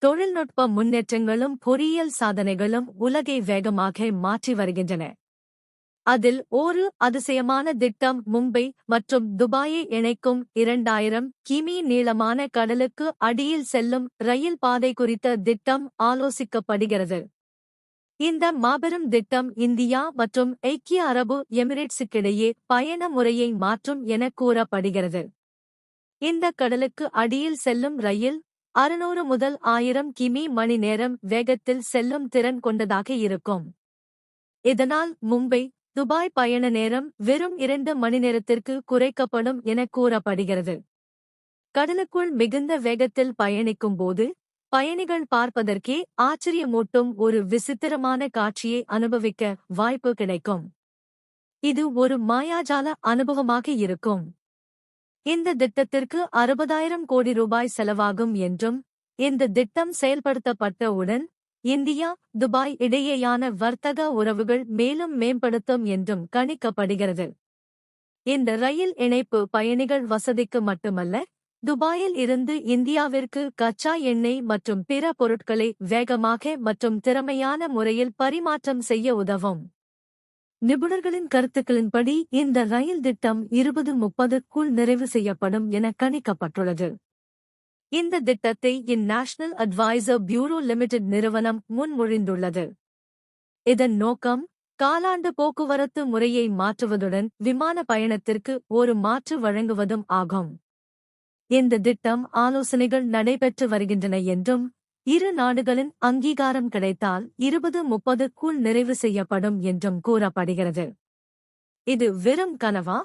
தொழில்நுட்ப முன்னேற்றங்களும் பொறியியல் சாதனைகளும் உலகை வேகமாக மாற்றி வருகின்றன. அதில் ஒரு அதிசயமான திட்டம் மும்பை மற்றும் துபாயை இணைக்கும் 2000 கிமீ நீளமான கடலுக்கு அடியில் செல்லும் ரயில் பாதை குறித்த திட்டம் ஆலோசிக்கப்படுகிறது. இந்த மாபெரும் திட்டம் இந்தியா மற்றும் ஐக்கிய அரபு எமிரேட்ஸுக்கிடையே பயண முறையை மாற்றும் என கூறப்படுகிறது. இந்த கடலுக்கு அடியில் செல்லும் ரயில் 600 முதல் 1000 கிமீ மணி நேரம் வேகத்தில் செல்லும் திறன் கொண்டதாக இருக்கும். இதனால் மும்பை துபாய் பயண நேரம் வெறும் 2 மணி நேரத்திற்கு குறைக்கப்படும் என கூறப்படுகிறது. கடலுக்குள் மிகுந்த வேகத்தில் பயணிக்கும் போது பயணிகள் பார்ப்பதற்கே ஆச்சரியமூட்டும் ஒரு விசித்திரமான காட்சியை அனுபவிக்க வாய்ப்பு கிடைக்கும். இது ஒரு மாயாஜால அனுபவமாக இருக்கும். இந்த திட்டத்திற்கு 60,000 கோடி ரூபாய் செலவாகும் என்றும், இந்த திட்டம் செயல்படுத்தப்பட்டவுடன் இந்தியா துபாய் இடையேயான வர்த்தக உறவுகள் மேலும் மேம்படுத்தும் என்றும் கணிக்கப்படுகிறது. இந்த ரயில் இணைப்பு பயணிகள் வசதிக்கு மட்டுமல்ல, துபாயில் இருந்து இந்தியாவிற்கு கச்சா எண்ணெய் மற்றும் பிற பொருட்களை வேகமாக மற்றும் திறமையான முறையில் பரிமாற்றம் செய்ய உதவும். நிபுணர்களின் கருத்துக்களின்படி இந்த ரயில் திட்டம் 2030க்குள் நிறைவு செய்யப்படும் என கணிக்கப்பட்டுள்ளது. இந்த திட்டத்தை நேஷனல் அட்வைசர் பியூரோ லிமிடெட் நிறுவனம் முன்மொழிந்துள்ளது. இதன் நோக்கம் காலாண்டு போக்குவரத்து முறையை மாற்றுவதுடன் விமான பயணத்திற்கு ஒரு மாற்று வழங்குவதும் ஆகும். இந்த திட்டம் ஆலோசனைகள் நடைபெற்று வருகின்றன என்றும், இரு நாடுகளின் அங்கீகாரம் கிடைத்தால் 2030க்குள் நிறைவு செய்யப்படும் என்றும் கூறப்படுகிறது. இது வெறும் கனவா?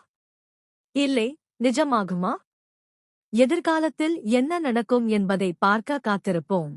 இல்லை, நிஜமாகுமா? எதிர்காலத்தில் என்ன நடக்கும் என்பதை பார்க்க காத்திருப்போம்.